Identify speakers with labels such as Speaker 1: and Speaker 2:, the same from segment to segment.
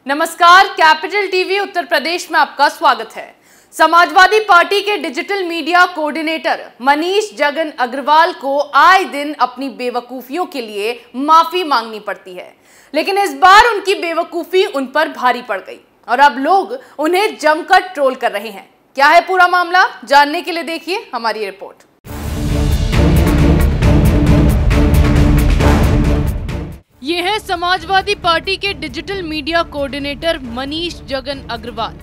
Speaker 1: नमस्कार, capital TV Uttar Pradesh में आपका स्वागत है। समाजवादी पार्टी के digital media coordinator Manish Jagan Agarwal को आए दिन अपनी बेवकूफियों के लिए माफी मांगनी पड़ती है, लेकिन इस बार उनकी बेवकूफी उन पर भारी पड़ गई और अब लोग उन्हें जमकर ट्रोल कर रहे हैं। क्या है पूरा मामला, जानने के लिए देखिए हमारी रिपोर्ट। ये है समाजवादी पार्टी के digital media coordinator Manish Jagan Agarwal,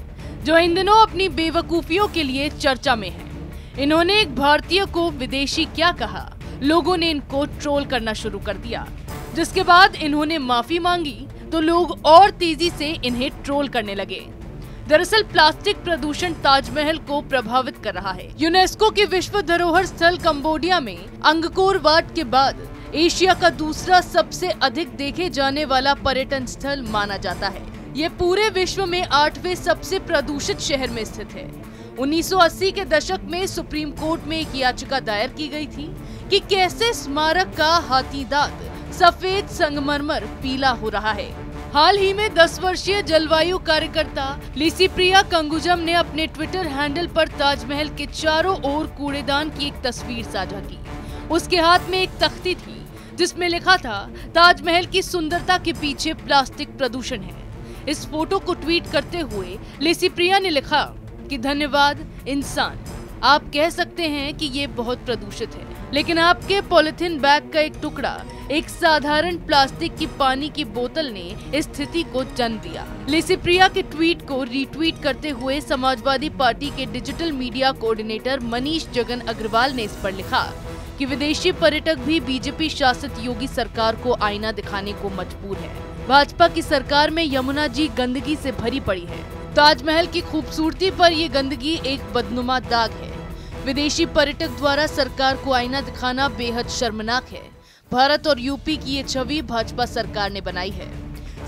Speaker 1: जो इन दिनों अपनी बेवकूफियों के लिए चर्चा में है। इन्होंने एक भारतीय को विदेशी क्या कहा, लोगों ने इनको ट्रोल करना शुरू कर दिया, जिसके बाद इन्होंने माफी मांगी तो लोग और तेजी से इन्हें ट्रोल करने लगे। दरअसल प्लास्टिक प्रदूषण ताजमहल को प्रभावित कर रहा है। यूनेस्को के विश्व धरोहर स्थल कंबोडिया में अंगकोर वाट के बाद एशिया का दूसरा सबसे अधिक देखे जाने वाला पर्यटन स्थल माना जाता है। ये पूरे विश्व में 8वें सबसे प्रदूषित शहर में स्थित है। 1980 के दशक में सुप्रीम कोर्ट में एक याचिका दायर की गई थी कि कैसे स्मारक का हाथी दांत सफेद संगमरमर पीला हो रहा है। हाल ही में 10 वर्षीय जलवायु कार्यकर्ता लिसिप्रिया कंगुजम ने अपने ट्विटर हैंडल पर ताजमहल के चारों ओर कूड़ेदान की एक तस्वीर साझा की। उसके हाथ में एक तख्ती थी जिसमें लिखा था, ताजमहल की सुंदरता के पीछे प्लास्टिक प्रदूषण है। इस फोटो को ट्वीट करते हुए लिसिप्रिया ने लिखा कि धन्यवाद इंसान, आप कह सकते हैं कि ये बहुत प्रदूषित है, लेकिन आपके पॉलिथीन बैग का एक टुकड़ा एक साधारण प्लास्टिक की पानी की बोतल ने इस स्थिति को जन्म दिया। लिसिप्रिया के ट्वीट को रीट्वीट करते हुए समाजवादी पार्टी के digital media coordinator Manish Jagan Agarwal ने इस पर लिखा कि विदेशी पर्यटक भी बीजेपी शासित योगी सरकार को आईना दिखाने को मजबूर है। भाजपा की सरकार में यमुना जी गंदगी से भरी पड़ी है। ताजमहल की खूबसूरती पर ये गंदगी एक बदनुमा दाग है। विदेशी पर्यटक द्वारा सरकार को आईना दिखाना बेहद शर्मनाक है। भारत और यूपी की ये छवि भाजपा सरकार ने बनाई है।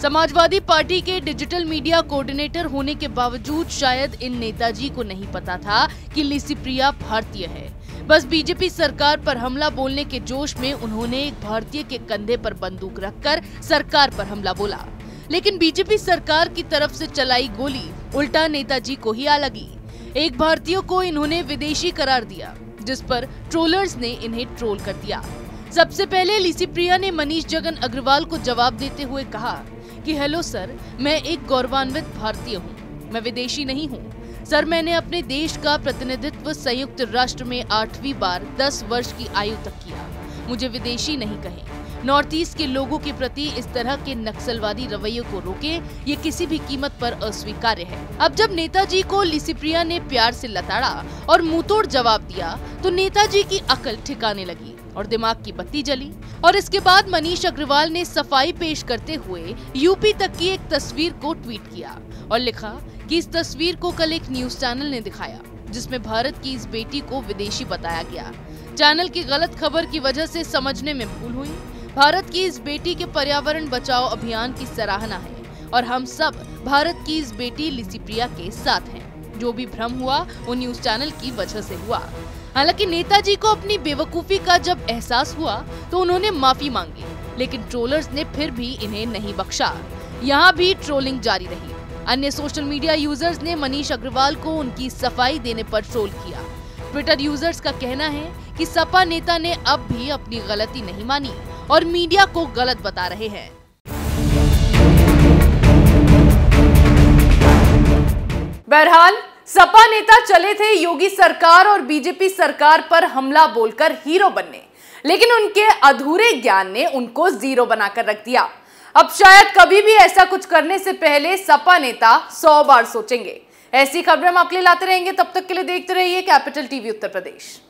Speaker 1: समाजवादी पार्टी के डिजिटल मीडिया कोऑर्डिनेटर होने के बावजूद शायद इन नेताजी को नहीं पता था कि लिसिप्रिया भारतीय है। बस बीजेपी सरकार पर हमला बोलने के जोश में उन्होंने एक भारतीय के कंधे पर बंदूक रखकर सरकार पर हमला बोला, लेकिन बीजेपी सरकार की तरफ से चलाई गोली उल्टा नेताजी को ही आ लगी। एक भारतीय को इन्होंने विदेशी करार दिया, जिस पर ट्रोलर्स ने इन्हें ट्रोल कर दिया। सबसे पहले लिसिप्रिया ने मनीष जगन अग्रवाल को जवाब देते हुए कहा कि हेलो सर, मैं एक गौरवान्वित भारतीय हूँ, मैं विदेशी नहीं हूँ। सर, मैंने अपने देश का प्रतिनिधित्व संयुक्त राष्ट्र में 8वीं बार 10 वर्ष की आयु तक किया। मुझे विदेशी नहीं कहें। नॉर्थ ईस्ट के लोगों के प्रति इस तरह के नक्सलवादी रवैये को रोके, ये किसी भी कीमत पर अस्वीकार्य है। अब जब नेताजी को लिसिप्रिया ने प्यार से लताड़ा और मुंहतोड़ जवाब दिया तो नेताजी की अकल ठिकाने लगी और दिमाग की बत्ती जली। और इसके बाद मनीष अग्रवाल ने सफाई पेश करते हुए यूपी तक की एक तस्वीर को ट्वीट किया और लिखा कि इस तस्वीर को कल एक न्यूज चैनल ने दिखाया, जिसमें भारत की इस बेटी को विदेशी बताया गया। चैनल की गलत खबर की वजह से समझने में भूल हुई। भारत की इस बेटी के पर्यावरण बचाओ अभियान की सराहना है और हम सब भारत की इस बेटी लिसिप्रिया के साथ हैं। जो भी भ्रम हुआ वो न्यूज चैनल की वजह से हुआ। हालांकि नेताजी को अपनी बेवकूफी का जब एहसास हुआ तो उन्होंने माफी मांगी, लेकिन ट्रोलर्स ने फिर भी इन्हें नहीं बख्शा। यहाँ भी ट्रोलिंग जारी रही। अन्य सोशल मीडिया यूजर्स ने मनीष अग्रवाल को उनकी सफाई देने पर ट्रोल किया। ट्विटर यूजर्स का कहना है कि सपा नेता ने अब भी अपनी गलती नहीं मानी और मीडिया को गलत बता रहे हैं। बहरहाल सपा नेता चले थे योगी सरकार और बीजेपी सरकार पर हमला बोलकर हीरो बनने, लेकिन उनके अधूरे ज्ञान ने उनको जीरो बनाकर रख दिया। अब शायद कभी भी ऐसा कुछ करने से पहले सपा नेता 100 बार सोचेंगे। ऐसी खबरें हम आपके लिए लाते रहेंगे। तब तक के लिए देखते रहिए कैपिटल टीवी उत्तर प्रदेश।